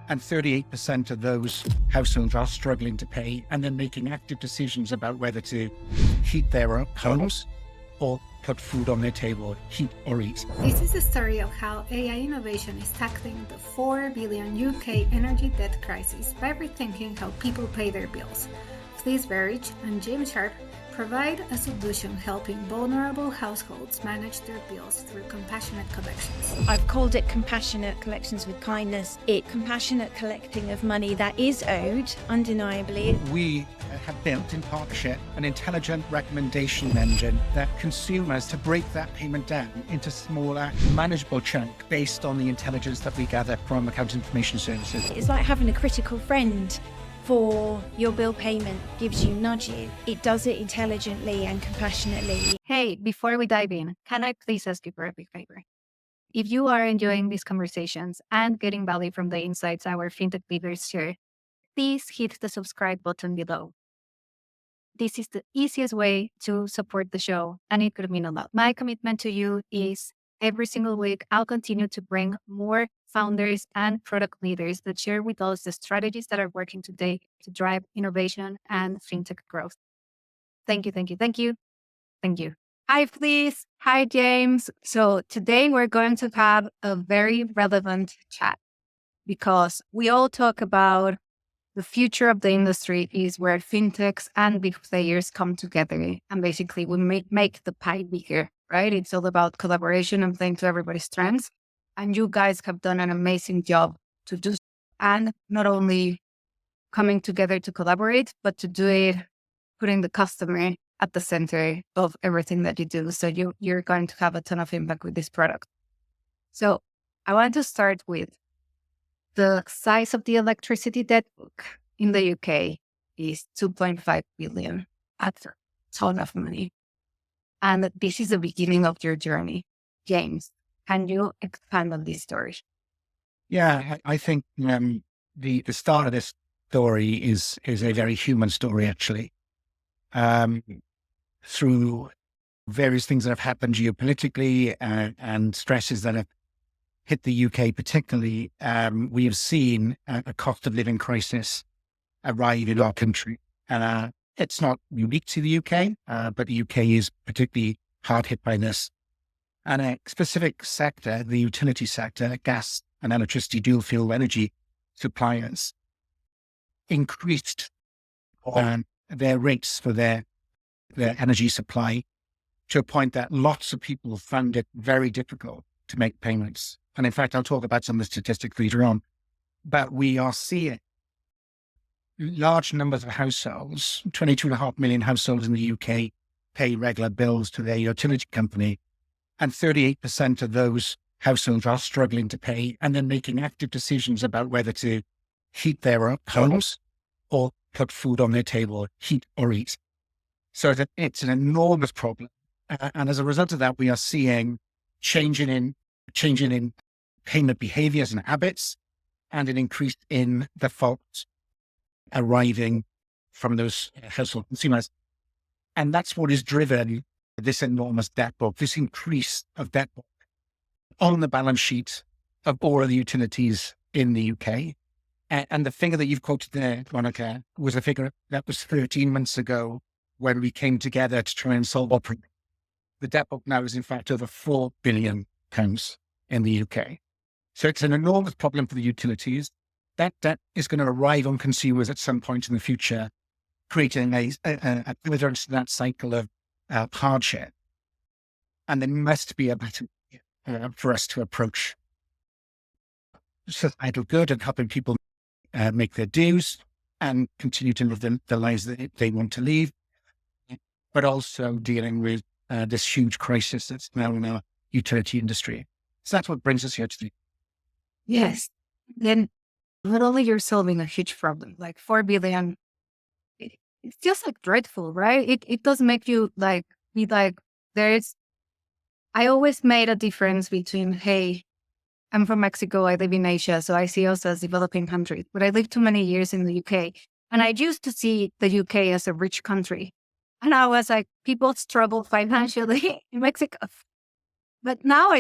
And 38% of those households are struggling to pay and then making active decisions about whether to heat their homes or put food on their table, heat or eat. This is the story of how AI innovation is tackling the 4 billion UK energy debt crisis by rethinking how people pay their bills. Fliss, Berridge and James Sharpe provide a solution helping vulnerable households manage their bills through compassionate collections. I've called it compassionate collections with kindness. It's compassionate collecting of money that is owed, undeniably. We have built in partnership an intelligent recommendation engine that consumers to break that payment down into smaller, manageable chunk based on the intelligence that we gather from account information services. It's like having a critical friend for your bill payment, gives you nudges. It does it intelligently and compassionately. Hey, before we dive in, can I please ask you for a big favor? If you are enjoying these conversations and getting value from the insights our FinTech leaders share, please hit the subscribe button below. This is the easiest way to support the show, and it could mean a lot. My commitment to you is every single week, I'll continue to bring more founders and product leaders that share with us the strategies that are working today to drive innovation and FinTech growth. Thank you, thank you, thank you, thank you. Hi, Fliss. Hi, James. So today we're going to have a very relevant chat because we all talk about the future of the industry is where FinTechs and big players come together and basically we make the pie bigger, right? It's all about collaboration and playing to everybody's strengths. And you guys have done an amazing job to do, and not only coming together to collaborate, but to do it, putting the customer at the center of everything that you do. So you're going to have a ton of impact with this product. So I want to start with the size of the electricity debt book in the UK is 2.5 billion. That's a ton of money. And this is the beginning of your journey. James, can you expand on this story? Yeah, I think the start of this story is a very human story, actually. Through various things that have happened geopolitically and stresses that have hit the UK particularly, we have seen a cost of living crisis arrive in our country. And it's not unique to the UK, but the UK is particularly hard hit by this. And a specific sector, the utility sector, gas and electricity dual fuel energy suppliers, increased their rates for their energy supply to a point that lots of people found it very difficult to make payments. And in fact, I'll talk about some of the statistics later on. But we are seeing large numbers of households, 22.5 million households in the UK, pay regular bills to their utility company. And 38% of those households are struggling to pay and then making active decisions about whether to heat their homes or put food on their table, heat or eat. So that it's an enormous problem. And as a result of that, we are seeing changing in payment behaviors and habits and an increase in defaults arriving from those household consumers. And that's what is driven this enormous debt book, this increase of debt book on the balance sheet of all of the utilities in the UK. And the figure that you've quoted there, Monica, was a figure that was 13 months ago when we came together to try and solve our problem. The debt book now is in fact over £4 billion in the UK. So it's an enormous problem for the utilities. That debt is going to arrive on consumers at some point in the future, creating a further into that cycle of hardship. And there must be a better way for us to approach societal good and helping people make their dues and continue to live the lives that they want to live, but also dealing with this huge crisis that's now in our utility industry. So that's what brings us here today. Yes. Then not only you're solving a huge problem, like 4 billion, it's just like dreadful, right? It does make you like, be like, I always made a difference between, hey, I'm from Mexico, I live in Asia, so I see us as developing countries, but I lived too many years in the UK. And I used to see the UK as a rich country. And I was like, people struggle financially in Mexico. But now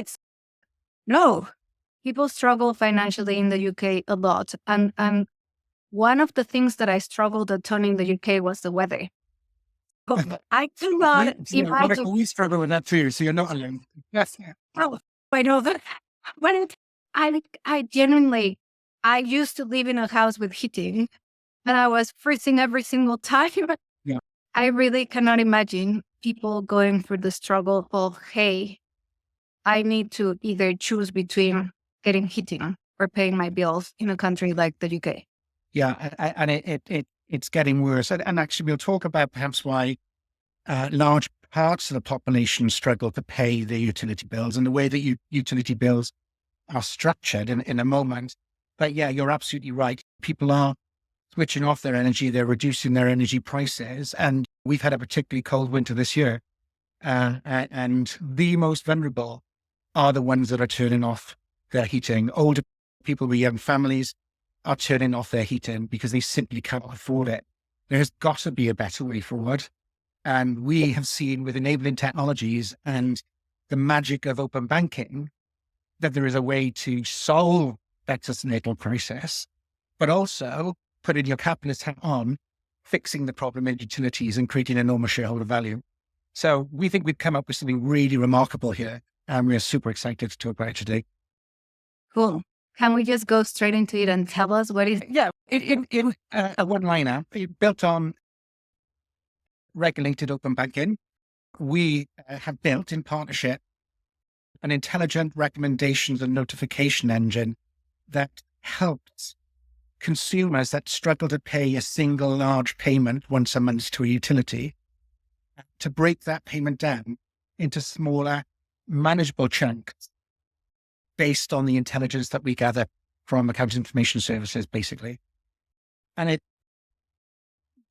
no, people struggle financially in the UK a lot. And one of the things that I struggled a ton in the UK was the weather. I cannot imagine. We struggle with that too, so you're not alone. Yes. Oh, I know that. When I genuinely, I used to live in a house with heating, and I was freezing every single time. Yeah. I really cannot imagine people going through the struggle of, hey, I need to either choose between getting heating or paying my bills in a country like the UK. Yeah, and it's getting worse. And actually, we'll talk about perhaps why large parts of the population struggle to pay their utility bills and the way that utility bills are structured in a moment. But yeah, you're absolutely right. People are switching off their energy. They're reducing their energy prices. And we've had a particularly cold winter this year. And the most vulnerable are the ones that are turning off their heating. Older people with young families are turning off their heating because they simply can't afford it. There's got to be a better way forward. And we have seen with enabling technologies and the magic of open banking that there is a way to solve that sustainable process, but also putting your capitalist hat on, fixing the problem in utilities and creating enormous shareholder value. So we think we've come up with something really remarkable here, and we're super excited to talk about it today. Cool. Can we just go straight into it and tell us what is? Yeah, in a one-liner, built on regulated open banking, we have built in partnership an intelligent recommendations and notification engine that helps consumers that struggle to pay a single large payment once a month to a utility to break that payment down into smaller, manageable chunks based on the intelligence that we gather from account information services, basically. And it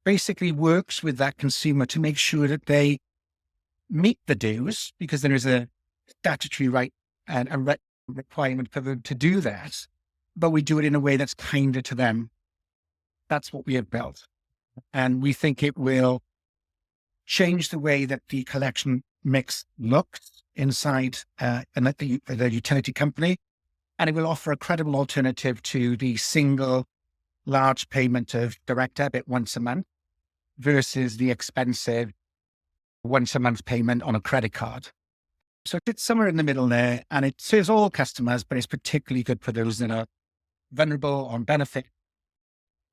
basically works with that consumer to make sure that they meet the dues, because there is a statutory right and a requirement for them to do that, but we do it in a way that's kinder to them. That's what we have built. And we think it will change the way that the collection mix looks inside the utility company. And it will offer a credible alternative to the single large payment of direct debit once a month versus the expensive once a month payment on a credit card. So it's somewhere in the middle there, and it serves all customers, but it's particularly good for those that are vulnerable on benefit,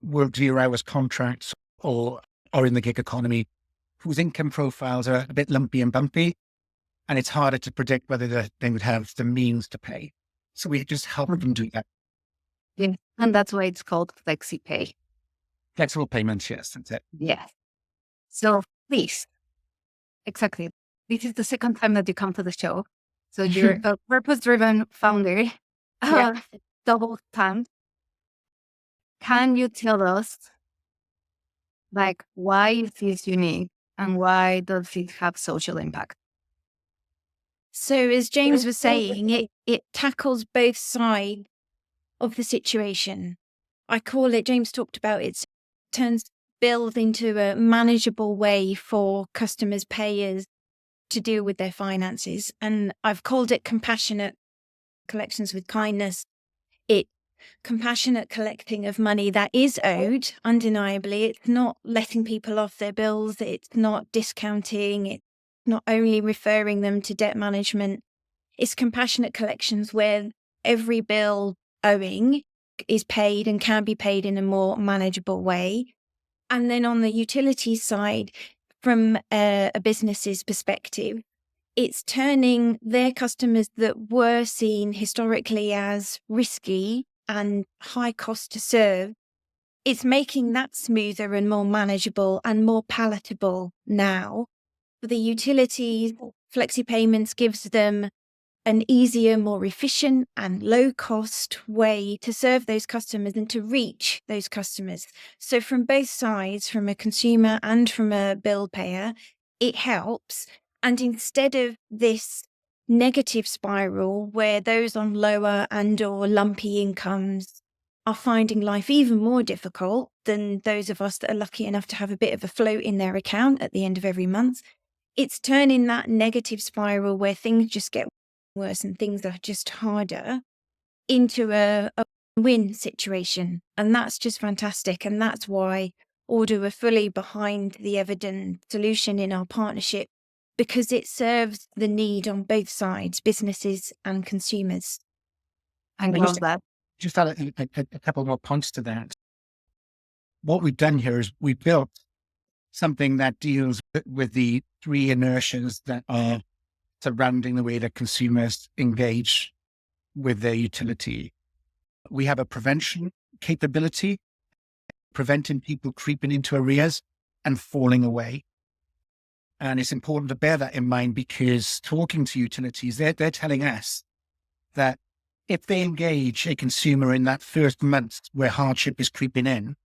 work 0 hours contracts, or in the gig economy, whose income profiles are a bit lumpy and bumpy, and it's harder to predict whether they would have the means to pay. So we just help them do that. Yeah, and that's why it's called FlexiPay. Flexible payments, yes, that's it. Yeah. So please, exactly. This is the second time that you come to the show. So you're a purpose-driven founder, double time. Can you tell us, why is this unique and why does it have social impact? So as James was saying, it tackles both sides of the situation. I call it, James talked about it, turns bills into a manageable way for customers, payers to deal with their finances. And I've called it compassionate collections with kindness. It compassionate collecting of money that is owed, undeniably. It's not letting people off their bills. It's not discounting. It's not only referring them to debt management. It's compassionate collections where every bill owing is paid and can be paid in a more manageable way. And then on the utilities side, from a business's perspective, it's turning their customers that were seen historically as risky and high cost to serve. It's making that smoother and more manageable and more palatable now. For the utilities, Flexi Payments gives them an easier, more efficient and low-cost way to serve those customers and to reach those customers. So from both sides, from a consumer and from a bill payer, it helps. And instead of this negative spiral where those on lower and or lumpy incomes are finding life even more difficult than those of us that are lucky enough to have a bit of a float in their account at the end of every month, it's turning that negative spiral where things just get worse and things are just harder into a win situation. And that's just fantastic. And that's why Ordo are fully behind the Eviden solution in our partnership, because it serves the need on both sides, businesses and consumers. I love that. Just add a couple more points to that. What we've done here is we built something that deals with the three inertias that are surrounding the way that consumers engage with their utility. We have a prevention capability, preventing people creeping into arrears and falling away. And it's important to bear that in mind, because talking to utilities, they're telling us that if they engage a consumer in that first month where hardship is creeping in,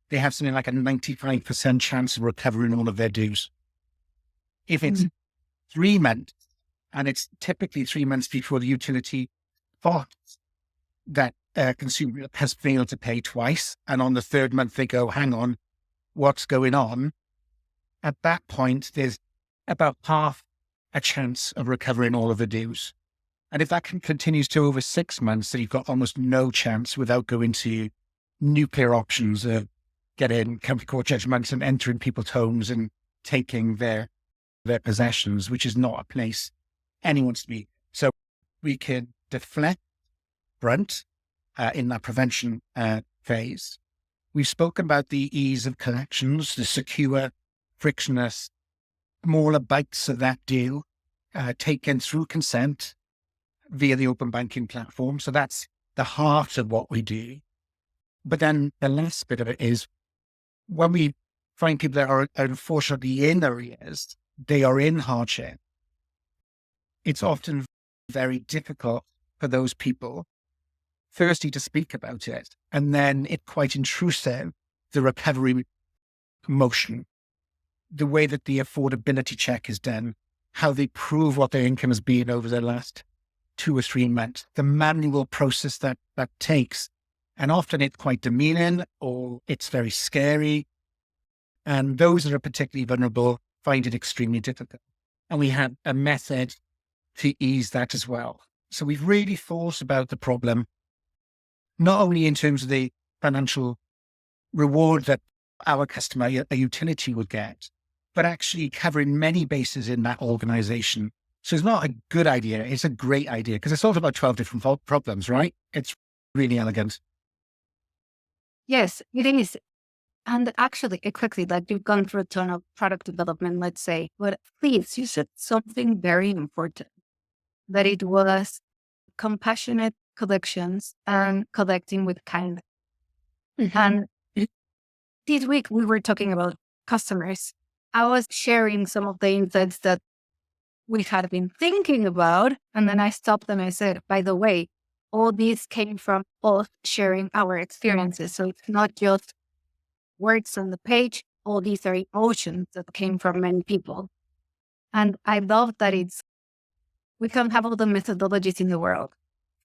they have something like a 95% chance of recovering all of their dues. If it's 3 months, and it's typically 3 months before the utility thoughts that a consumer has failed to pay twice, and on the third month they go, hang on, what's going on? At that point, there's about half a chance of recovering all of the dues. And if that continues to over 6 months, then you've got almost no chance without going to nuclear options of getting county court judgments and entering people's homes and taking their possessions, which is not a place anyone wants to be. So we can deflect brunt in that prevention phase. We've spoken about the ease of collections, the secure, frictionless, smaller bites of that deal taken through consent via the open banking platform. So that's the heart of what we do. But then the last bit of it is when we find people that are unfortunately in arrears, they are in hardship. It's often very difficult for those people, firstly, to speak about it, and then it's quite intrusive, the recovery motion, the way that the affordability check is done, how they prove what their income has been over the last 2 or 3 months, the manual process that takes. And often it's quite demeaning or it's very scary. And those that are particularly vulnerable find it extremely difficult. And we have a method to ease that as well. So we've really thought about the problem, not only in terms of the financial reward that our customer, a utility, would get, but actually covering many bases in that organization. So it's not a good idea. It's a great idea because it's all about 12 different problems, right? It's really elegant. Yes, it is. And actually, quickly, like you've gone through a ton of product development, let's say, but please, you said something very important, that it was compassionate collections and collecting with kindness. Mm-hmm. And this week we were talking about customers. I was sharing some of the insights that we had been thinking about. And then I stopped them and I said, by the way, all these came from us sharing our experiences. So it's not just words on the page. All these are emotions that came from many people. And I love that we can have all the methodologies in the world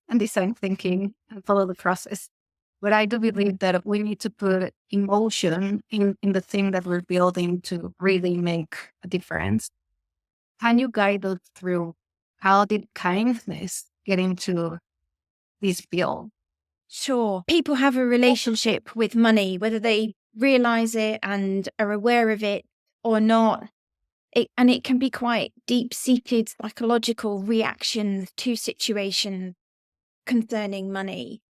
and design thinking and follow the process. But I do believe that we need to put emotion in the thing that we're building to really make a difference. Can you guide us through how did kindness get into this field? Sure. People have a relationship with money, whether they realize it and are aware of it or not. And it can be quite deep-seated psychological reactions to situations concerning money.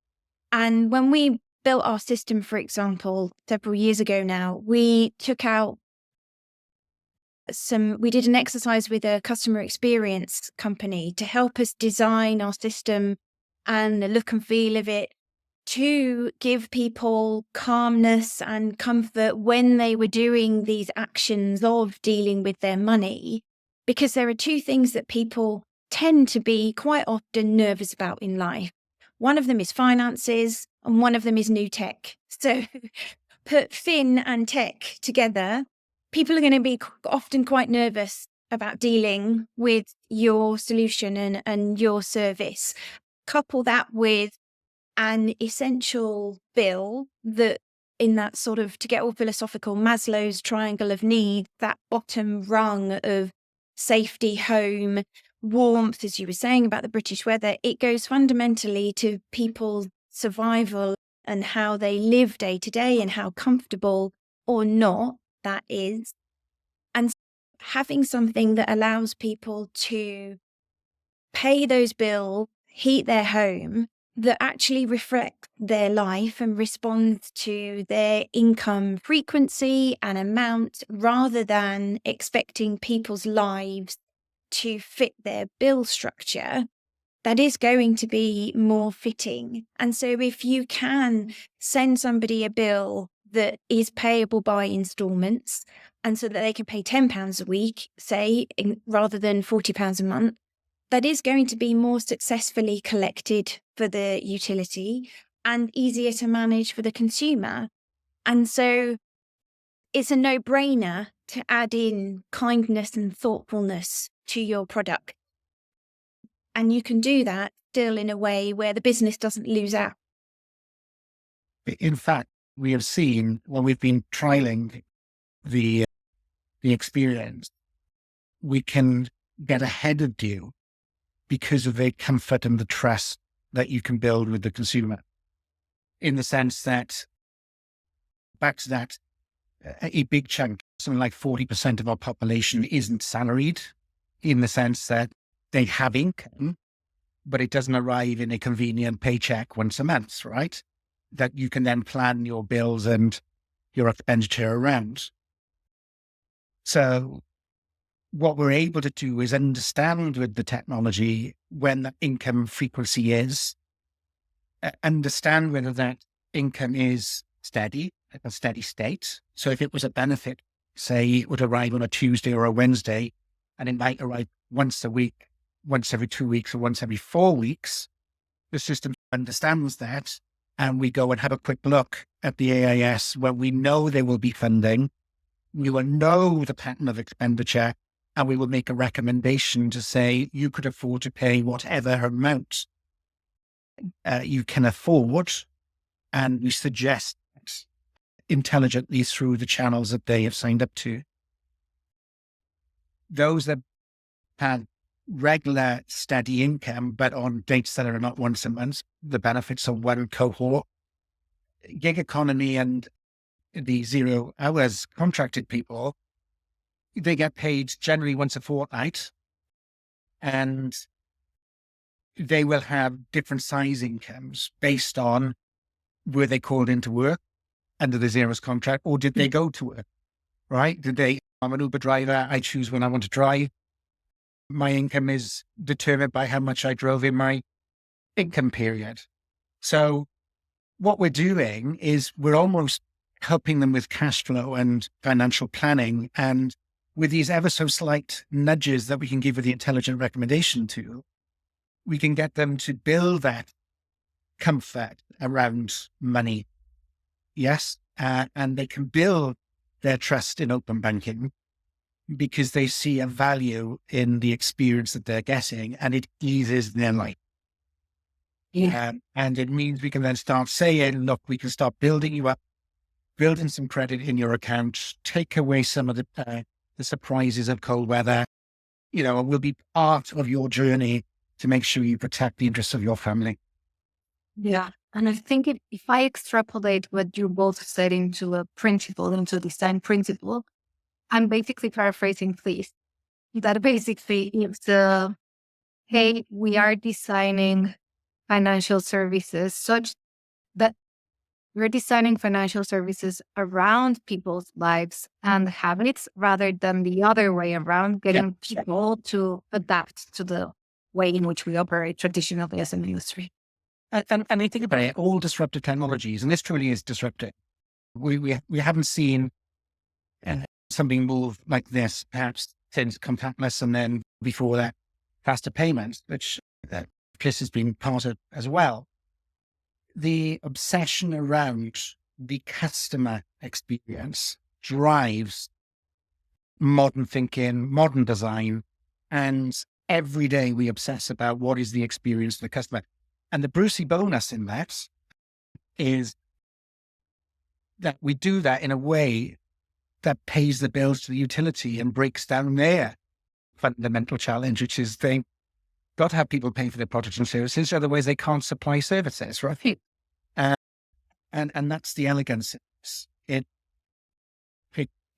And when we built our system, for example, several years ago now, we took out we did an exercise with a customer experience company to help us design our system and the look and feel of it to give people calmness and comfort when they were doing these actions of dealing with their money. Because there are two things that people tend to be quite often nervous about in life. One of them is finances and one of them is new tech. So put fin and tech together, people are going to be often quite nervous about dealing with your solution and your service. Couple that with an essential bill that in that sort of, to get all philosophical, Maslow's triangle of need, that bottom rung of safety, home, warmth, as you were saying about the British weather, it goes fundamentally to people's survival and how they live day to day and how comfortable or not that is. And having something that allows people to pay those bills, heat their home, that actually reflect their life and respond to their income frequency and amount, rather than expecting people's lives to fit their bill structure, that is going to be more fitting. And so if you can send somebody a bill that is payable by installments, and so that they can pay £10 a week, say, rather than £40 a month, that is going to be more successfully collected for the utility and easier to manage for the consumer. And so it's a no-brainer to add in kindness and thoughtfulness to your product. And you can do that still in a way where the business doesn't lose out. In fact, we have seen when we've been trialing the experience, we can get ahead of you because of the comfort and the trust that you can build with the consumer. In the sense that, back to that, a big chunk, something like 40% of our population isn't salaried, in the sense that they have income, but it doesn't arrive in a convenient paycheck once a month, right? That you can then plan your bills and your expenditure around. So what we're able to do is understand with the technology when the income frequency is, understand whether that income is steady, at a steady state. So if it was a benefit, say it would arrive on a Tuesday or a Wednesday, and it might arrive once a week, once every 2 weeks, or once every 4 weeks, the system understands that. And we go and have a quick look at the AIS when we know there will be funding. We will know the pattern of expenditure, and we will make a recommendation to say, you could afford to pay whatever amount you can afford. And we suggest that intelligently through the channels that they have signed up to. Those that have regular steady income, but on dates that are not once a month, the benefits of one cohort. Gig economy and the 0 hours contracted people, they get paid generally once a fortnight, and they will have different size incomes based on were they called into work under the zeros contract, or did they go to work, right? I'm an Uber driver, I choose when I want to drive. My income is determined by how much I drove in my income period. So what we're doing is we're almost helping them with cash flow and financial planning. And with these ever so slight nudges that we can give with the intelligent recommendation tool, we can get them to build that comfort around money. Yes. And they can build their trust in open banking because they see a value in the experience that they're getting, and it eases their life. Yeah. And it means we can then start saying, look, we can start building you up, building some credit in your account, take away some of the surprises of cold weather, and will be part of your journey to make sure you protect the interests of your family. Yeah. And I think if I extrapolate what you both said into a principle, into design principle, I'm basically paraphrasing Fliss. That basically is hey, we are designing financial services such that we're designing financial services around people's lives and habits rather than the other way around, getting people to adapt to the way in which we operate traditionally as an industry. And I think about it, all disruptive technologies, and this truly is disruptive. We haven't seen something move like this, perhaps since contactless, and then before that, faster payments, which that Fliss has been part of as well. The obsession around the customer experience drives modern thinking, modern design, and every day we obsess about what is the experience of the customer. And the Brucey bonus in that is that we do that in a way that pays the bills to the utility and breaks down their fundamental challenge, which is they got to have people pay for their products and services, otherwise they can't supply services, right? And that's the elegance. It,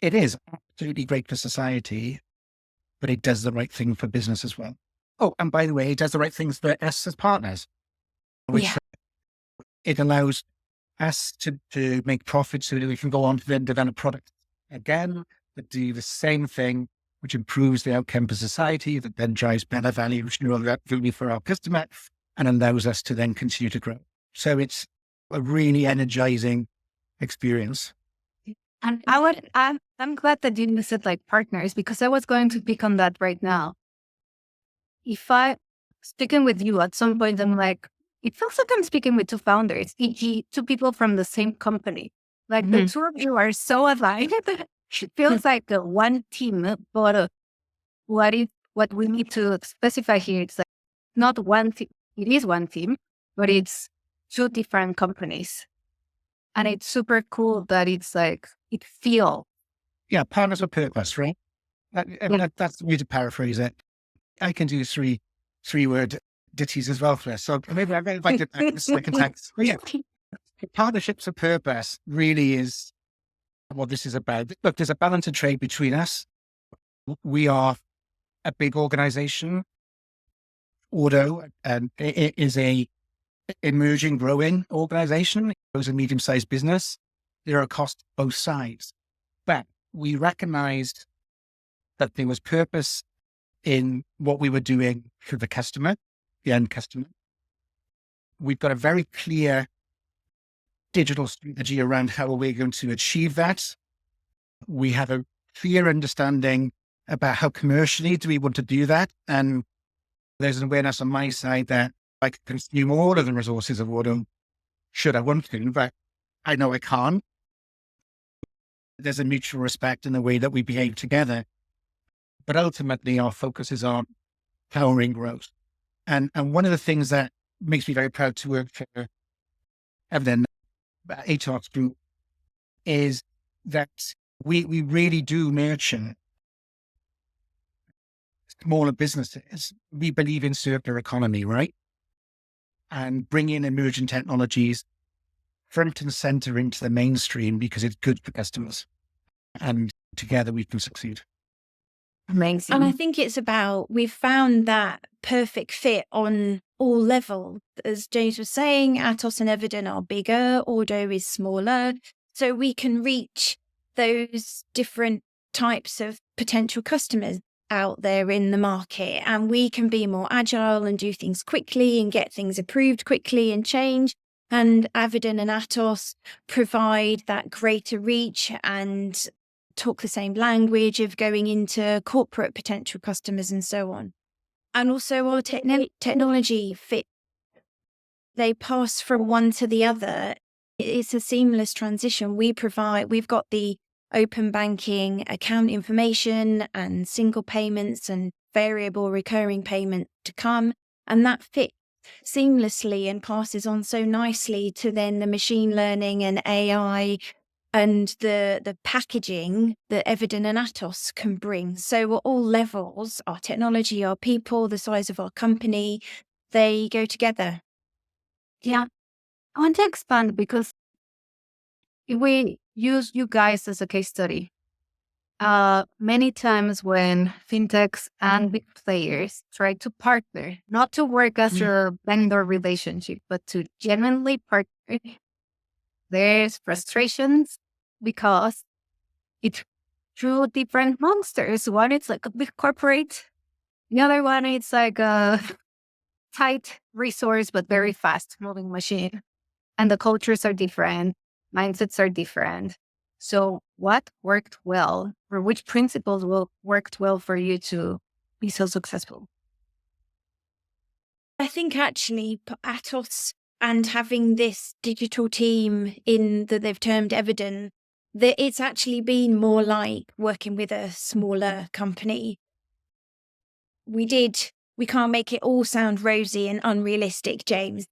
it is absolutely great for society, but it does the right thing for business as well. Oh, and by the way, it does the right things for us as partners, which it allows us to make profits so that we can go on to then develop products again that do the same thing, which improves the outcome for society, that then drives better value for our customer and allows us to then continue to grow. So it's a really energizing experience. And I'm glad that you said like partners, because I was going to pick on that right now. If I speaking with you at some point, I'm like, it feels like I'm speaking with two founders, e.g., two people from the same company. Like the two of you are so aligned. It feels like one team. But what we need to specify here is like not one team. It is one team, but it's two different companies. And it's super cool that it's like, it feels. Yeah, partners with purpose, right? That's the way to paraphrase it. I can do three-word ditties as well, Fliss. So maybe I'm going to invite the second text. Yeah. Partnerships of purpose really is what this is about. Look, there's a balance of trade between us. We are a big organization. Ordo it is a emerging, growing organization. It was a medium-sized business. There are costs both sides. But we recognized that there was purpose in what we were doing for the customer, the end customer. We've got a very clear digital strategy around how we're going to achieve that. We have a clear understanding about how commercially do we want to do that. And there's an awareness on my side that I can consume all of the resources of Ordo should I want to, but I know I can't. There's a mutual respect in the way that we behave together. But ultimately, our focus is on powering growth. And one of the things that makes me very proud to work for Eviden, ATOS Group, is that we really do nurture smaller businesses. We believe in circular economy, right? And bring in emerging technologies front and center into the mainstream because it's good for customers. And together we can succeed. Amazing. And I think it's about, we've found that perfect fit on all levels. As James was saying, Atos and Eviden are bigger, Ordo is smaller. So we can reach those different types of potential customers out there in the market. And we can be more agile and do things quickly and get things approved quickly and change. And Eviden and Atos provide that greater reach and talk the same language of going into corporate potential customers and so on. And also our technology fit. They pass from one to the other. It's a seamless transition. We've got the open banking account information and single payments and variable recurring payment to come. And that fits seamlessly and passes on so nicely to then the machine learning and AI and the packaging that Eviden and Atos can bring. So at all levels, our technology, our people, the size of our company, they go together. Yeah. I want to expand because if we use you guys as a case study, many times when fintechs and big players try to partner, not to work as a vendor relationship, but to genuinely partner, there's frustrations because it's two different monsters. One is like a big corporate, the other one is like a tight resource but very fast moving machine. And the cultures are different, mindsets are different. So what worked well, or which principles worked well for you to be so successful? I think actually Atos and having this digital team that they've termed Eviden, that it's actually been more like working with a smaller company. We can't make it all sound rosy and unrealistic, James.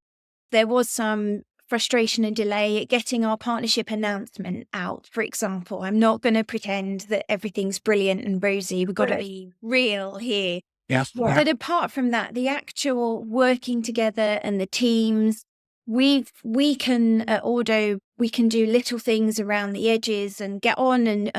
There was some frustration and delay at getting our partnership announcement out, for example. I'm not going to pretend that everything's brilliant and rosy. We've got to be real here. Yes. Yeah. But apart from that, the actual working together and the teams, we can at Ordo, we can do little things around the edges and get on and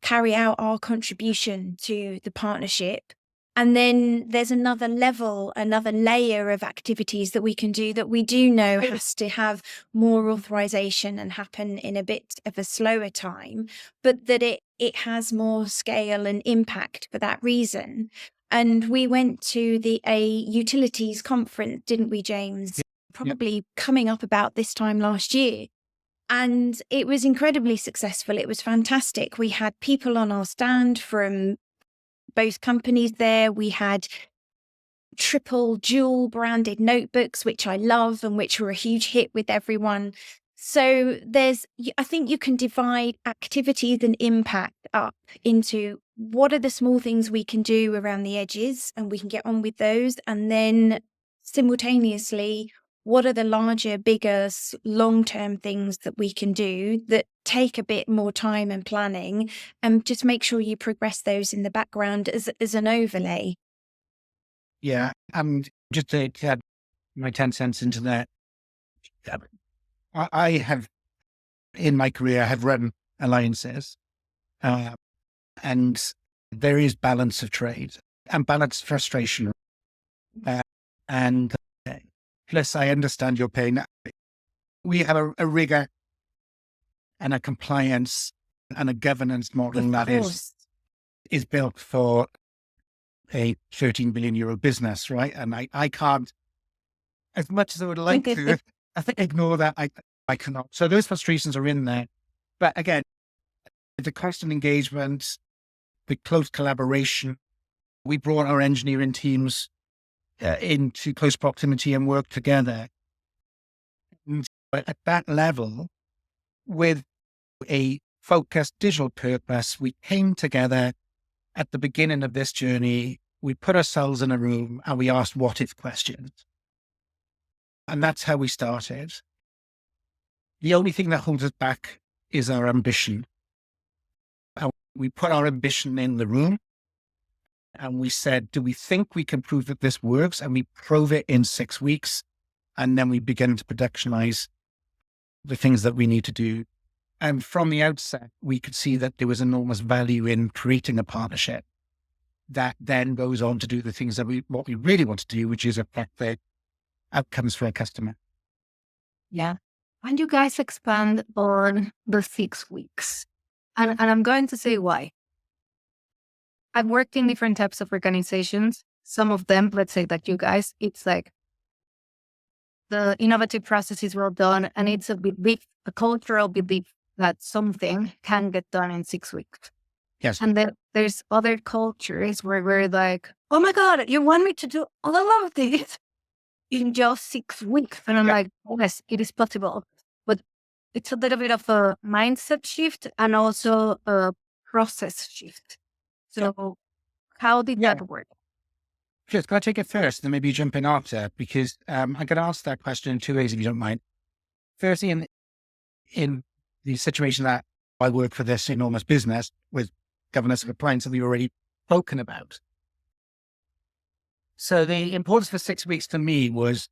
carry out our contribution to the partnership. And then there's another level, another layer of activities that we can do that we do know has to have more authorization and happen in a bit of a slower time, but that it has more scale and impact for that reason. And we went to a utilities conference, didn't we, James? Yep. Probably coming up about this time last year. And it was incredibly successful. It was fantastic. We had people on our stand from both companies there. We had triple dual branded notebooks, which I love and which were a huge hit with everyone. So I think you can divide activities and impact up into what are the small things we can do around the edges and we can get on with those. And then simultaneously, what are the larger, bigger, long-term things that we can do that take a bit more time and planning, and just make sure you progress those in the background as an overlay. Yeah. Just to add my 10 cents into that, I have, in my career, I have run alliances, and there is balance of trade and balance frustration. And plus, I understand your pain. We have a rigor and a compliance and a governance model that is built for a 13 billion euro business, right? And I can't, as much as I would like to, I think ignore that. I cannot. So those frustrations are in there. But again, the constant engagement, the close collaboration, we brought our engineering teams into close proximity and work together. And at that level, with a focused digital purpose, we came together at the beginning of this journey. We put ourselves in a room and we asked what if questions. And that's how we started. The only thing that holds us back is our ambition. And we put our ambition in the room and we said, do we think we can prove that this works? And we prove it in 6 weeks. And then we begin to productionize the things that we need to do. And from the outset, we could see that there was enormous value in creating a partnership that then goes on to do the things that what we really want to do, which is affect the outcomes for our customer. Yeah. And you guys expand on the 6 weeks. And I'm going to say why. I've worked in different types of organizations. Some of them, let's say that you guys, it's like the innovative process is well done. And it's a belief, a cultural belief that something can get done in 6 weeks. Yes. And then there's other cultures where we're like, oh my God, you want me to do all of this in just 6 weeks? And I'm like, yes, it is possible. But it's a little bit of a mindset shift and also a process shift. So how did that work? Just can I take it first, then maybe you jump in after? Because I can ask that question in 2 ways, if you don't mind. Firstly, in the situation that I work for this enormous business with governance and compliance that we've already spoken about. So the importance for 6 weeks to me was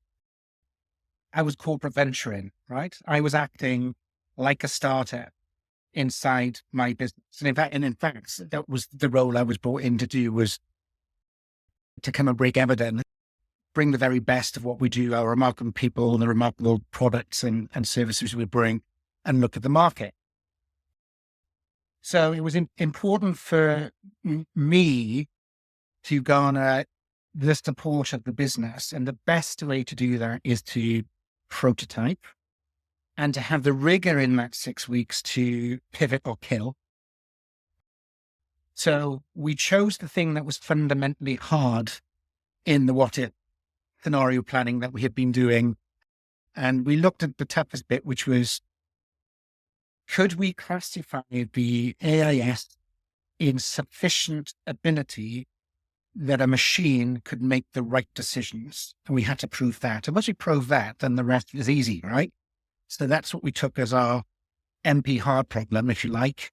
I was corporate venturing, right? I was acting like a startup inside my business. And in fact, that was the role I was brought in to do, was to come and break Eviden, bring the very best of what we do, our remarkable people and the remarkable products and services we bring, and look at the market. So it was important for me to garner the support of the business. And the best way to do that is to prototype and to have the rigor in that 6 weeks to pivot or kill. So we chose the thing that was fundamentally hard in the what if scenario planning that we had been doing. And we looked at the toughest bit, which was, could we classify the AIS in sufficient ability that a machine could make the right decisions? And we had to prove that. And once we prove that, then the rest is easy, right? So that's what we took as our MP hard problem, if you like.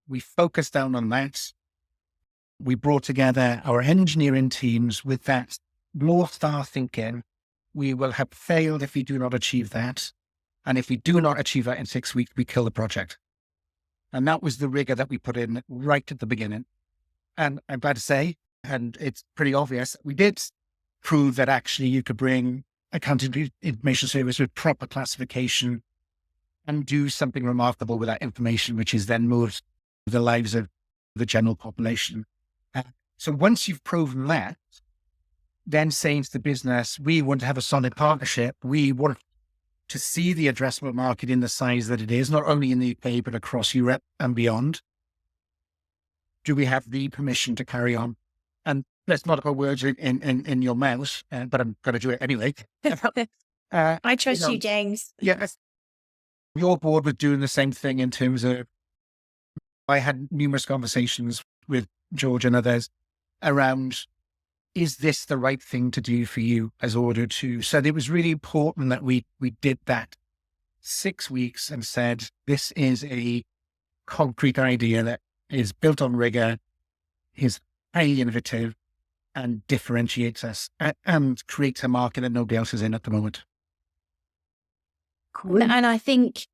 We focused down on that. we brought together our engineering teams with that North Star thinking. We will have failed if we do not achieve that. And if we do not achieve that in 6 weeks, we kill the project. And that was the rigor that we put in right at the beginning. And I'm glad to say, and it's pretty obvious, we did prove that actually you could bring accounting information service with proper classification and do something remarkable with that information, which is then moved to the lives of the general population. So once you've proven that, then saying to the business, we want to have a solid partnership. We want to see the addressable market in the size that it is, not only in the UK, but across Europe and beyond. Do we have the permission to carry on? And let's not put words in your mouth, but I'm going to do it anyway. I trust you, James. Yes. Your board was doing the same thing in terms of, I had numerous conversations with George and others around, is this the right thing to do for you as Ordo 2? So it was really important that we did that 6 weeks and said, this is a concrete idea that is built on rigor, is highly innovative, and differentiates us and creates a market that nobody else is in at the moment. Cool. And I think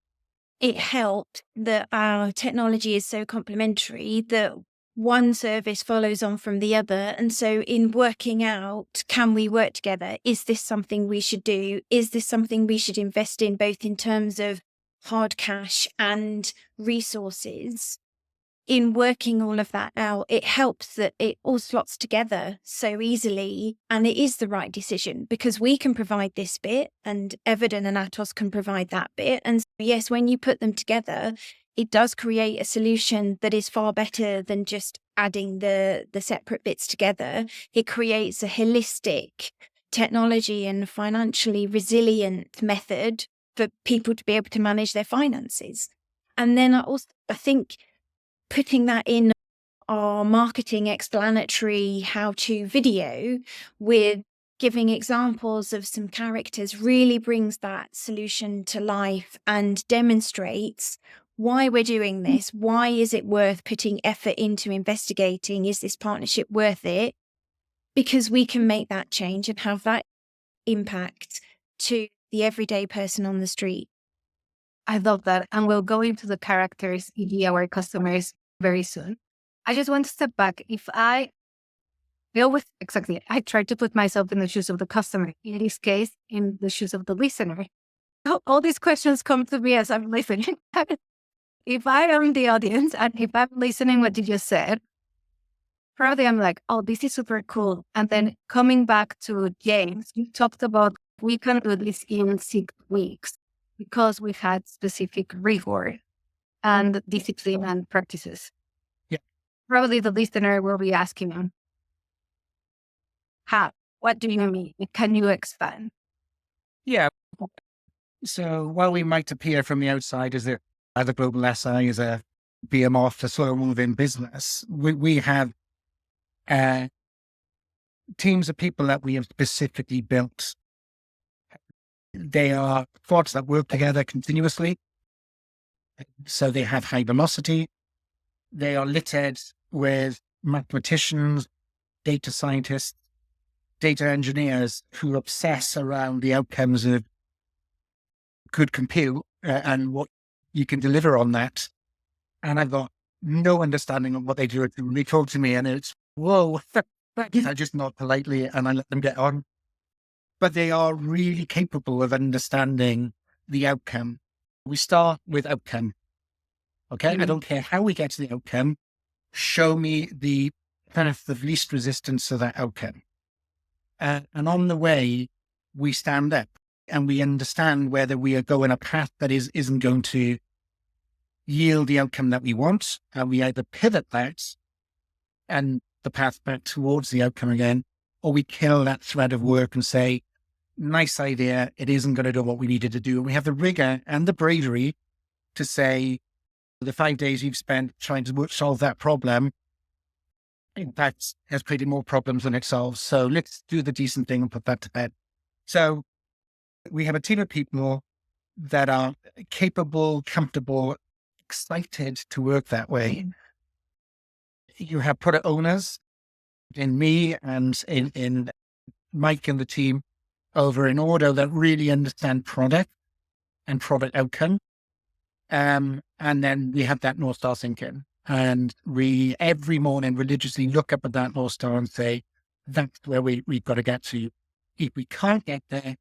it helped that our technology is so complementary that one service follows on from the other. And so in working out, can we work together? Is this something we should do? Is this something we should invest in, both in terms of hard cash and resources? In working all of that out, it helps that it all slots together so easily, and it is the right decision because we can provide this bit and Eviden and Atos can provide that bit. And so, yes, when you put them together, it does create a solution that is far better than just adding the separate bits together. It creates a holistic technology and financially resilient method for people to be able to manage their finances. And then I think putting that in our marketing explanatory how-to video with giving examples of some characters really brings that solution to life and demonstrates why we're doing this. Why is it worth putting effort into investigating? Is this partnership worth it? Because we can make that change and have that impact to the everyday person on the street. I love that. And we'll go into the characters, e.g. our customers, very soon. I just want to step back. I try to put myself in the shoes of the customer, in this case, in the shoes of the listener. All these questions come to me as I'm listening. If I am the audience and if I'm listening what you just said, probably I'm like, oh, this is super cool. And then coming back to James, you talked about we can do this in 6 weeks because we've had specific rigor and discipline and practices. Yeah. Probably the listener will be asking him, how? What do you mean? Can you expand? Yeah. So while we might appear from the outside as a global SI, as a behemoth, a slow-moving business, we have teams of people that we have specifically built. They are thoughts that work together continuously. So they have high velocity. They are littered with mathematicians, data scientists, data engineers who obsess around the outcomes of good compute and what you can deliver on that. And I've got no understanding of what they do. They talk to me and it's, whoa, I just nod politely and I let them get on. But they are really capable of understanding the outcome. We start with outcome. Okay. I don't care how we get to the outcome. Show me the path of least resistance to that outcome. And on the way, we stand up and we understand whether we are going a path that isn't going to yield the outcome that we want. And we either pivot that and the path back towards the outcome again, or we kill that thread of work and say, nice idea, it isn't going to do what we needed to do. And we have the rigor and the bravery to say, the 5 days you've spent trying to solve that problem, in fact, has created more problems than it solves. So let's do the decent thing and put that to bed. So we have a team of people that are capable, comfortable, excited to work that way. you have product owners in me and in Mike and the team over in Ordo that really understand product and product outcome. And then we have that North Star thinking. And we every morning religiously look up at that North Star and say, that's where we've got to get to. If we can't get there,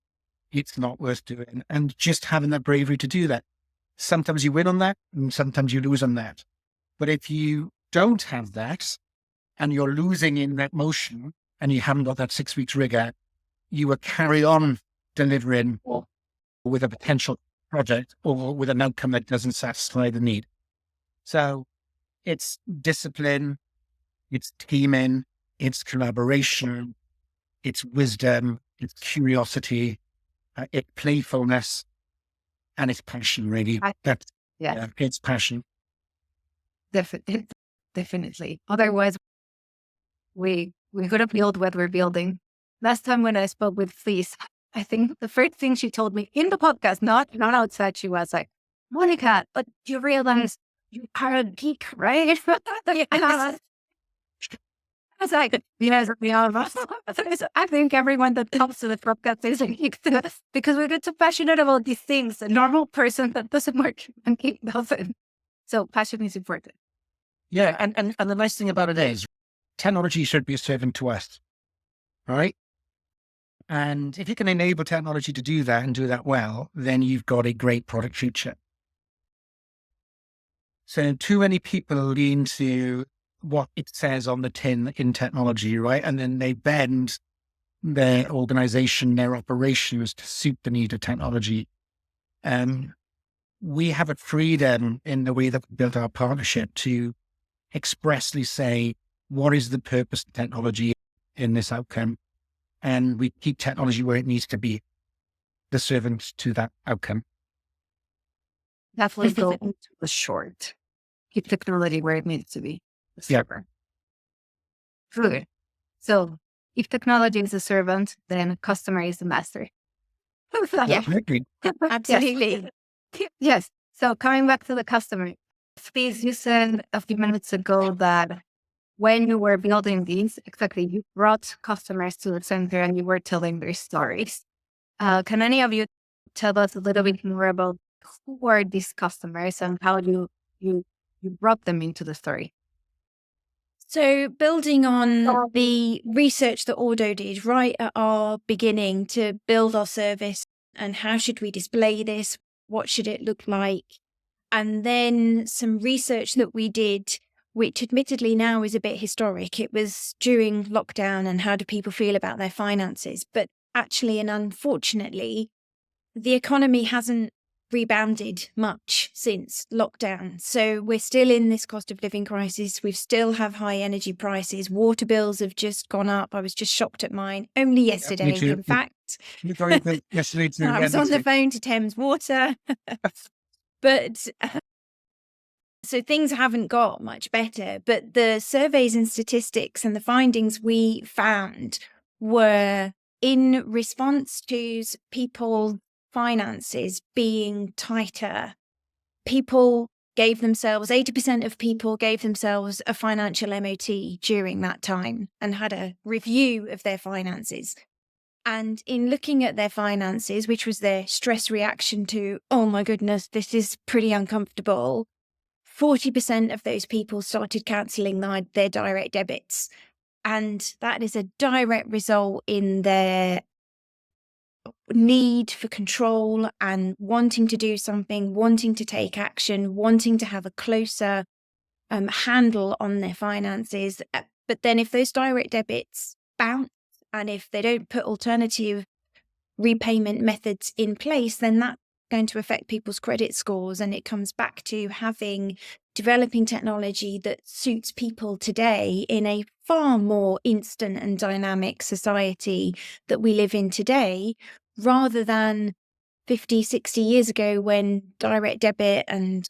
it's not worth doing. And just having that bravery to do that. Sometimes you win on that and sometimes you lose on that. But if you don't have that and you're losing in that motion and you haven't got that 6 weeks rigor, you will carry on delivering with a potential project or with an outcome that doesn't satisfy the need. So it's discipline, it's teaming, it's collaboration, it's wisdom, it's curiosity, it's playfulness, and it's passion, really. It's passion. Definitely. Otherwise, we could have built what we're building. Last time when I spoke with Fliss, I think the first thing she told me in the podcast, not outside, she was like, Monica, but you realize you are a geek, right? I was like, yes, we are. I think everyone that comes to the podcast is a geek because we're so passionate about these things. A normal person that doesn't work and geek doesn't. So passion is important. Yeah, and the nice thing about it is technology should be a servant to us, right? And if you can enable technology to do that and do that well, then you've got a great product future. So too many people lean to what it says on the tin in technology, right? And then they bend their organization, their operations to suit the need of technology. We have a freedom in the way that we built our partnership to expressly say, what is the purpose of technology in this outcome? And we keep technology where it needs to be, the servant to that outcome. Definitely go to the short. Keep technology where it needs to be. Yeah. Good. So if technology is a servant, then customer is the master. Yeah, Absolutely. absolutely. Yes. So coming back to the customer, Fliss, you said a few minutes ago that when you were building these, exactly, you brought customers to the center and you were telling their stories. Can any of you tell us a little bit more about who were these customers and how you brought them into the story? So building on the research that Ordo did right at our beginning to build our service and how should we display this, what should it look like, and then some research that we did, which admittedly now is a bit historic. It was during lockdown and how do people feel about their finances, but actually and unfortunately, the economy hasn't rebounded much since lockdown. So we're still in this cost of living crisis. We still have high energy prices. Water bills have just gone up. I was just shocked at mine only yesterday, in fact. Yesterday too. I was on the phone to Thames Water. But so things haven't got much better. But the surveys and statistics and the findings we found were in response to people finances being tighter. People gave themselves, 80% of people gave themselves a financial MOT during that time and had a review of their finances. And in looking at their finances, which was their stress reaction to, oh my goodness, this is pretty uncomfortable, 40% of those people started cancelling their direct debits. And that is a direct result in their need for control and wanting to do something, wanting to take action, wanting to have a closer handle on their finances. But then if those direct debits bounce and if they don't put alternative repayment methods in place, then that's going to affect people's credit scores. And it comes back to developing technology that suits people today in a far more instant and dynamic society that we live in today, rather than 50, 60 years ago when direct debit and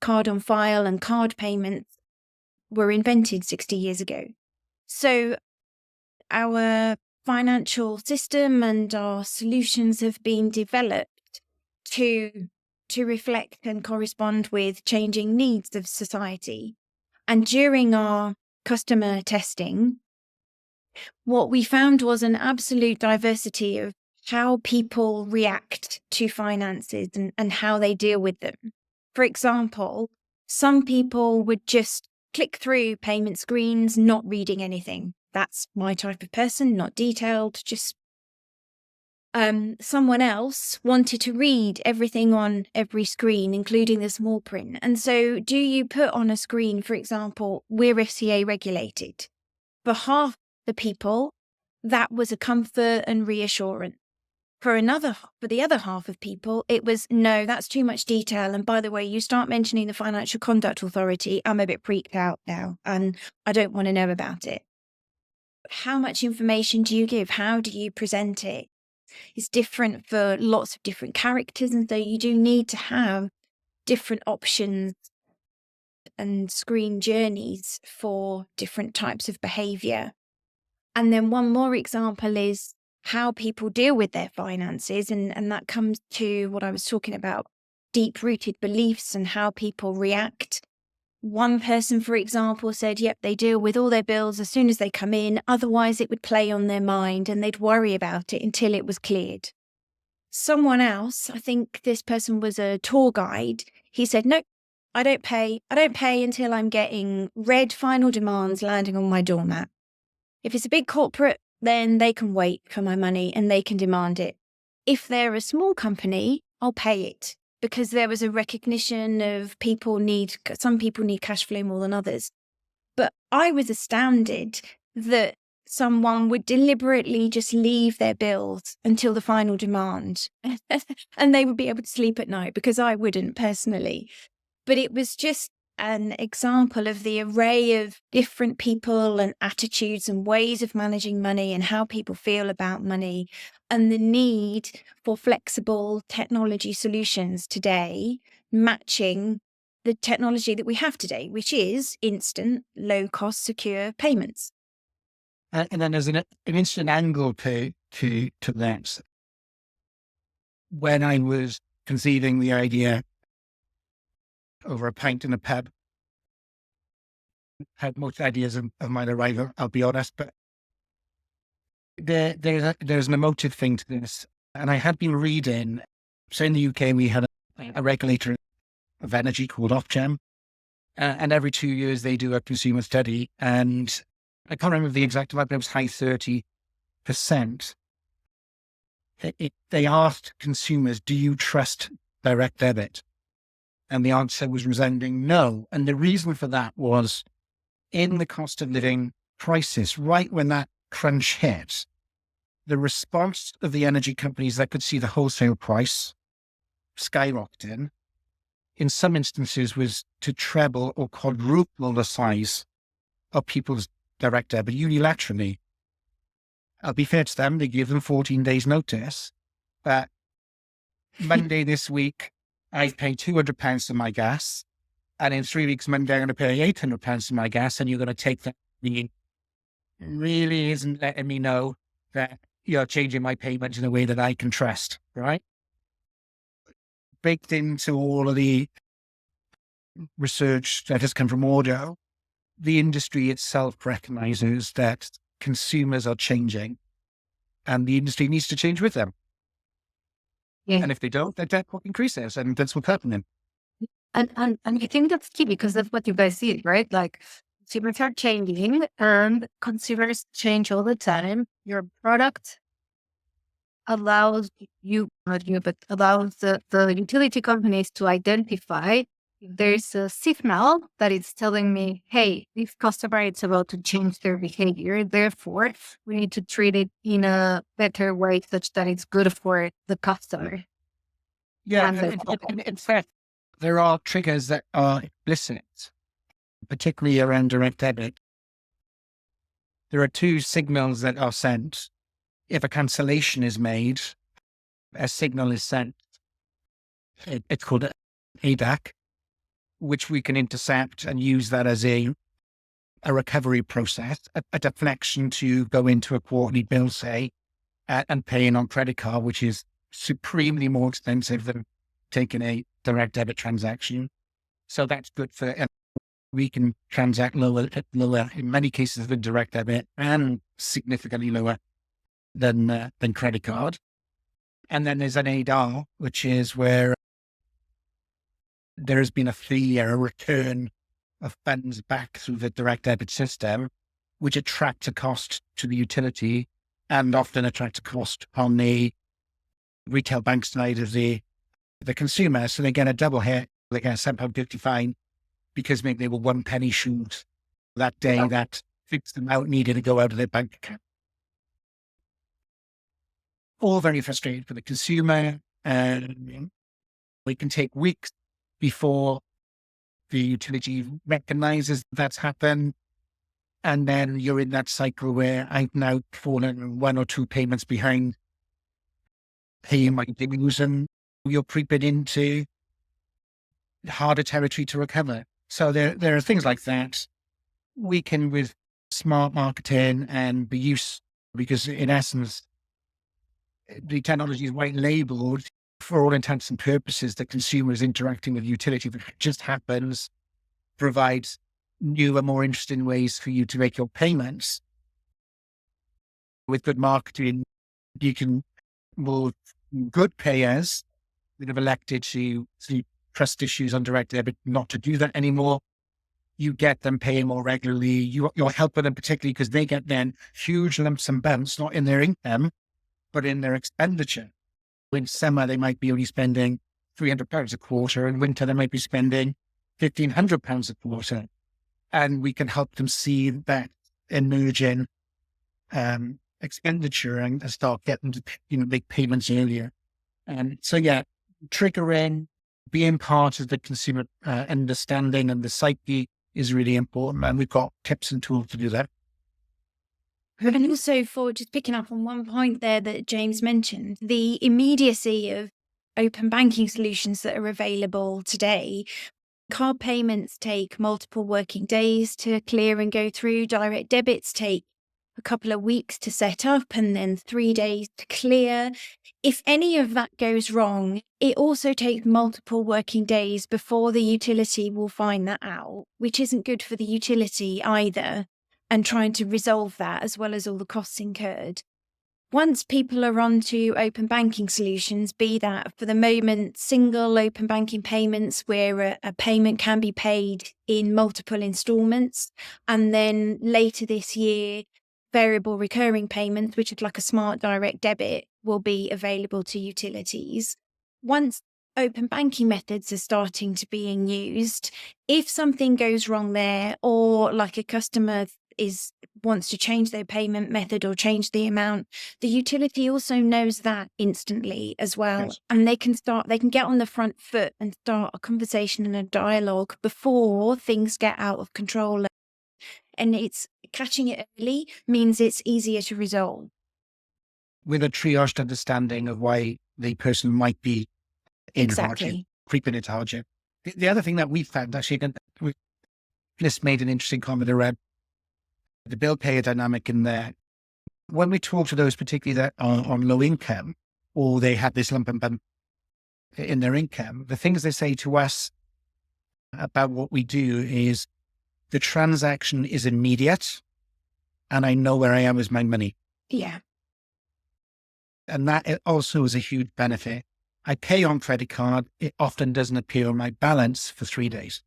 card on file and card payments were invented 60 years ago. So our financial system and our solutions have been developed to reflect and correspond with changing needs of society. And during our customer testing, what we found was an absolute diversity of how people react to finances and how they deal with them. For example, some people would just click through payment screens, not reading anything. That's my type of person, not detailed, just someone else wanted to read everything on every screen, including the small print. And so do you put on a screen, for example, we're FCA regulated? For half the people, that was a comfort and reassurance. For the other half of people, it was, no, that's too much detail. And by the way, you start mentioning the Financial Conduct Authority, I'm a bit freaked out now and I don't want to know about it. How much information do you give? How do you present it? It's different for lots of different characters. And so you do need to have different options and screen journeys for different types of behavior. And then one more example is how people deal with their finances. And that comes to what I was talking about, deep-rooted beliefs and how people react. One person, for example, said, yep, they deal with all their bills as soon as they come in. Otherwise, it would play on their mind and they'd worry about it until it was cleared. Someone else, I think this person was a tour guide, he said, nope, I don't pay until I'm getting red final demands landing on my doormat. If it's a big corporate, then they can wait for my money and they can demand it. If they're a small company, I'll pay it because there was a recognition of some people need cash flow more than others. But I was astounded that someone would deliberately just leave their bills until the final demand and they would be able to sleep at night, because I wouldn't personally. But it was just an example of the array of different people and attitudes and ways of managing money and how people feel about money, and the need for flexible technology solutions today matching the technology that we have today, which is instant, low-cost, secure payments. And then there's an instant angle to that. When I was conceiving the idea over a pint in a pub, had most ideas of mine arrive, I'll be honest, but there's an emotive thing to this. And I had been reading, so in the UK, we had a regulator of energy called Ofgem, and every 2 years they do a consumer study, and I can't remember the exact amount, but it was high 30%. They asked consumers, do you trust direct debit? And the answer was resounding no. And the reason for that was, in the cost of living crisis, right when that crunch hit, the response of the energy companies that could see the wholesale price skyrocketing, in some instances, was to treble or quadruple the size of people's direct debit unilaterally. I'll be fair to them, they give them 14 days notice, but Monday this week, I pay £200 for my gas, and in 3 weeks, Monday, I'm going to pay £800 for my gas, and you're going to take that. Really isn't letting me know that you're changing my payment in a way that I can trust, right? Baked into all of the research that has come from Ordo, the industry itself recognizes that consumers are changing and the industry needs to change with them. Yeah. And if they don't, their debt will increases, and that's what's happening. And I think that's key, because that's what you guys see, right? Like, consumers are changing and consumers change all the time. Your product allows allows the utility companies to identify if there's a signal that it's telling me, hey, this customer is about to change their behavior. Therefore, we need to treat it in a better way such that it's good for the customer. Yeah, and in fact, there are triggers that are implicit, particularly around direct debit. There are two signals that are sent. If a cancellation is made, a signal is sent. It's called ADAC, which we can intercept and use that as a recovery process, a deflection to go into a quarterly bill, say, and paying on credit card, which is supremely more expensive than taking a direct debit transaction. So that's good for we can transact lower, in many cases than direct debit, and significantly lower than credit card. And then there's an ADR, which is where there has been a failure, a return of funds back through the direct debit system, which attract a cost to the utility and often attract a cost on the retail bank side of the consumer. So they get a double hit. They get a £7.50 fine because maybe they were 1 penny short that day that fixed amount needed to go out of their bank account. All very frustrating for the consumer. And we can take weeks before the utility recognizes that's happened. And then you're in that cycle where I've now fallen 1 or 2 payments behind paying my dues, and you're creeping into harder territory to recover. So there are things like that. We can, with smart marketing and the use, because in essence, the technology is white labeled for all intents and purposes. The consumer is interacting with utility that just happens, provides new and more interesting ways for you to make your payments. With good marketing, you can move good payers that have elected to trust issues on direct debit not to do that anymore. You get them paying more regularly. You're helping them particularly because they get then huge lumps and bumps, not in their income, but in their expenditure. In summer, they might be only spending £300 a quarter. In winter, they might be spending £1,500 a quarter. And we can help them see that emerging expenditure and start getting to make payments earlier. And so, triggering, being part of the consumer understanding and the psyche is really important. And we've got tips and tools to do that. And also, for just picking up on one point there that James mentioned, the immediacy of open banking solutions that are available today. Card payments take multiple working days to clear and go through. Direct debits take a couple of weeks to set up and then 3 days to clear. If any of that goes wrong, it also takes multiple working days before the utility will find that out, which isn't good for the utility either, and trying to resolve that as well as all the costs incurred. Once people are onto open banking solutions, be that for the moment single open banking payments where a payment can be paid in multiple installments, and then later this year, variable recurring payments, which is like a smart direct debit, will be available to utilities. Once open banking methods are starting to being used, if something goes wrong there, or like a customer wants to change their payment method or change the amount, the utility also knows that instantly as well. Yes. And they can get on the front foot and start a conversation and a dialogue before things get out of control. And it's catching it early means it's easier to resolve. With a triaged understanding of why the person might be in hardship, creeping into hardship. The other thing that we found, actually, Fliss made an interesting comment around the bill payer dynamic in there. When we talk to those particularly that are on low income, or they have this lump and bump in their income, the things they say to us about what we do is the transaction is immediate and I know where I am with my money. Yeah. And that also is a huge benefit. I pay on credit card. It often doesn't appear on my balance for 3 days.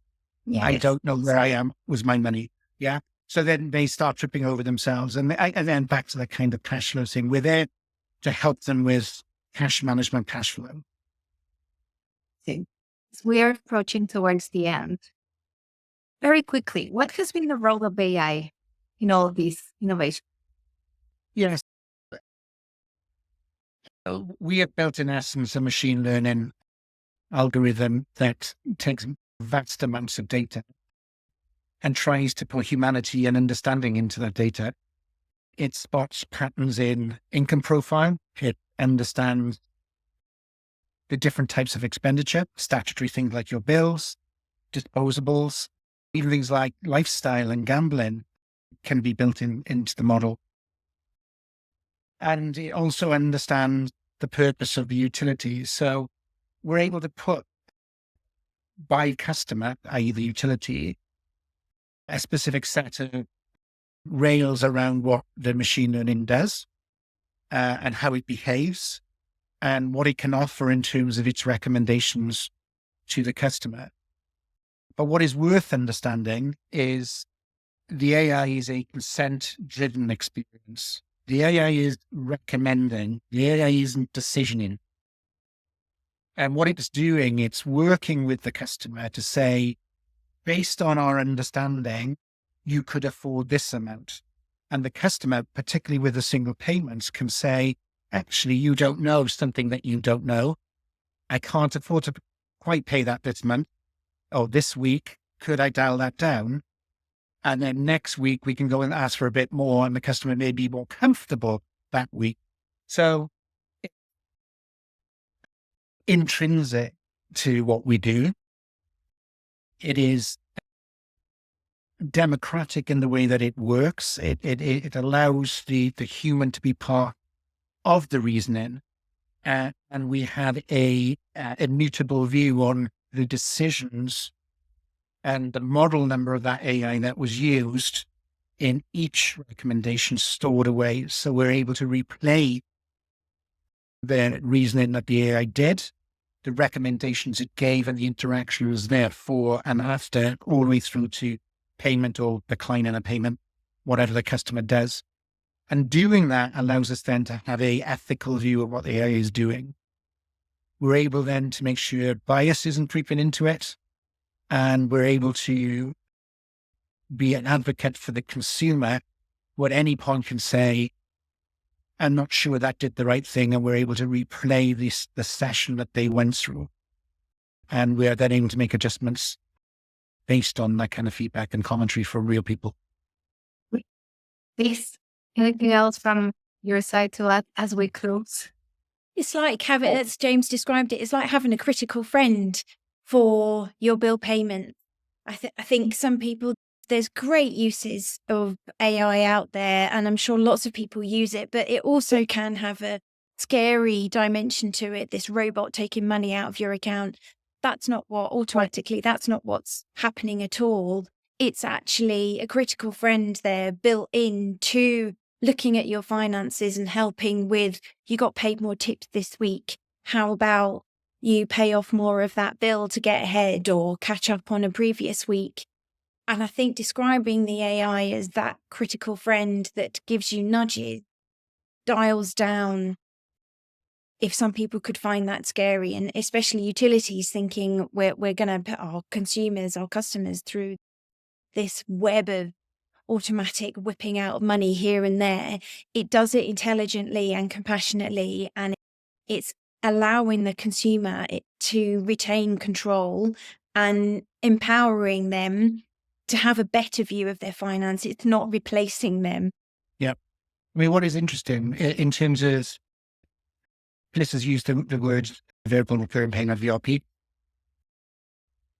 Yes. I don't know where I am with my money. Yeah. So then they start tripping over themselves. And then back to that kind of cash flow thing. We're there to help them with cash management, cash flow. We are approaching towards the end. Very quickly, what has been the role of AI in all of these innovations? Yes. We have built, in essence, a machine learning algorithm that takes vast amounts of data and tries to put humanity and understanding into that data. It spots patterns in income profile. It understands the different types of expenditure, statutory things like your bills, disposables, even things like lifestyle and gambling can be built into the model. And it also understands the purpose of the utilities. So we're able to put by customer, i.e. the utility, a specific set of rails around what the machine learning does and how it behaves and what it can offer in terms of its recommendations to the customer. But what is worth understanding is the AI is a consent-driven experience. The AI is recommending. The AI isn't decisioning. And what it's doing, it's working with the customer to say, based on our understanding, you could afford this amount. And the customer, particularly with the single payments, can say, actually, you don't know something that you don't know. I can't afford to quite pay that this month or this week. Could I dial that down? And then next week we can go and ask for a bit more and the customer may be more comfortable that week. So intrinsic to what we do, it is democratic in the way that it works. It allows the human to be part of the reasoning. And we have a immutable view on the decisions and the model number of that AI that was used in each recommendation stored away. So we're able to replay the reasoning that the AI did, the recommendations it gave, and the interactions there before and after, all the way through to payment or decline in a payment, whatever the customer does. And doing that allows us then to have a ethical view of what the AI is doing. We're able then to make sure bias isn't creeping into it. And we're able to be an advocate for the consumer who at any point can say, I'm not sure that did the right thing. And we're able to replay the session that they went through. And we're then able to make adjustments based on that kind of feedback and commentary from real people. Please, anything else from your side to add as we close? It's like having, as James described it, it's like having a critical friend for your bill payment. I think some people, there's great uses of AI out there, and I'm sure lots of people use it, but it also can have a scary dimension to it, this robot taking money out of your account. That's not that's not what's happening at all. It's actually a critical friend there built into looking at your finances and helping with, you got paid more tips this week. How about you pay off more of that bill to get ahead or catch up on a previous week? And I think describing the AI as that critical friend that gives you nudges, dials down, if some people could find that scary, and especially utilities thinking we're going to put our consumers, our customers through this web of automatic whipping out of money here and there. It does it intelligently and compassionately, and it's allowing the consumer to retain control and empowering them to have a better view of their finance. It's not replacing them. Yeah. I mean, what is interesting in terms of, Fliss has used the word variable recurring payment, VRP.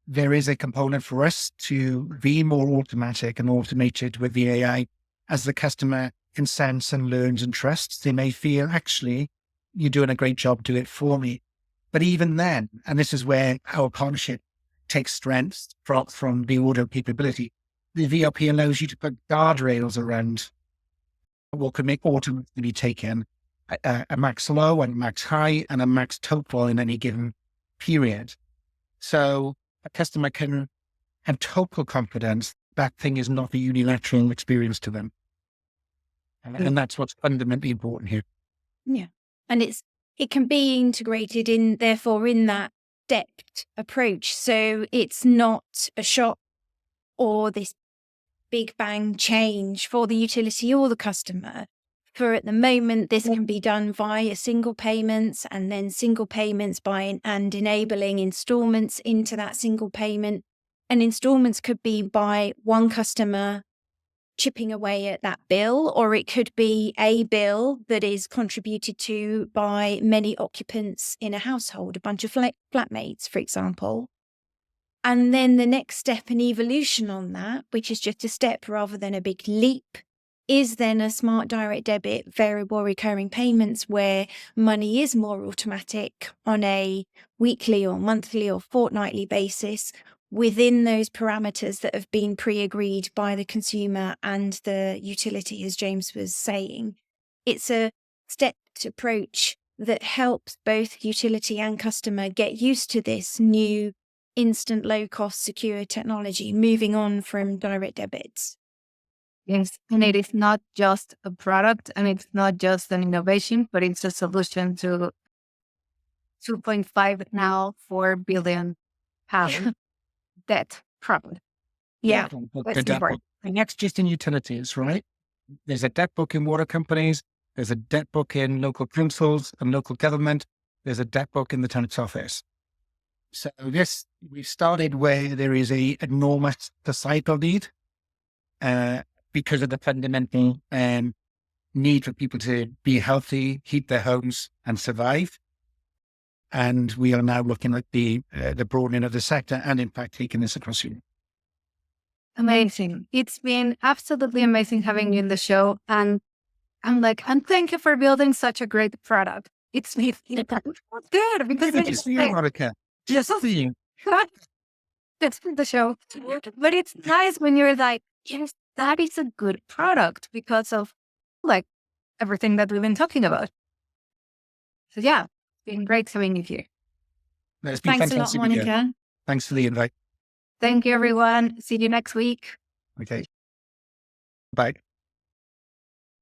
There is a component for us to be more automatic and automated with the AI. As the customer consents and learns and trusts, they may feel, actually, you're doing a great job, do it for me. But even then, and this is where our partnership takes strength from the Ordo capability, the VRP allows you to put guardrails around what could make automatically be taken, a max low and a max high and a max total in any given period. So a customer can have total confidence that thing is not a unilateral experience to them. And that's what's fundamentally important here. Yeah. And it can be integrated in that depth approach. So it's not a shock or this big bang change for the utility or the customer. For at the moment, this can be done via single payments, and then single payments and enabling installments into that single payment. And installments could be by one customer chipping away at that bill, or it could be a bill that is contributed to by many occupants in a household, a bunch of flatmates, for example. And then the next step in evolution on that, which is just a step rather than a big leap, is then a smart direct debit, variable recurring payments, where money is more automatic on a weekly or monthly or fortnightly basis, within those parameters that have been pre-agreed by the consumer and the utility, as James was saying. It's a stepped approach that helps both utility and customer get used to this new instant, low-cost, secure technology, moving on from direct debits. Yes, and it is not just a product and it's not just an innovation, but it's a solution to 2.5 now 4 billion pound debt problem. Yeah. The debt book. And that's just in utilities, right? There's a debt book in water companies. There's a debt book in local councils and local government. There's a debt book in the tenant's office. So we've started where there is a enormous societal need because of the fundamental need for people to be healthy, heat their homes and survive. And we are now looking at the broadening of the sector and in fact taking this across Europe. Amazing. It's been absolutely amazing having you in the show. And I'm like, and thank you for building such a great product. It's good because it's like, Monica. just seeing. That's the show. But it's nice when you're like, yes, that is a good product because of like everything that we've been talking about. So yeah, it's been great having you here. It's been Thanks a lot, fantastic to be here. Monica. Thanks for the invite. Thank you, everyone. See you next week. Okay. Bye.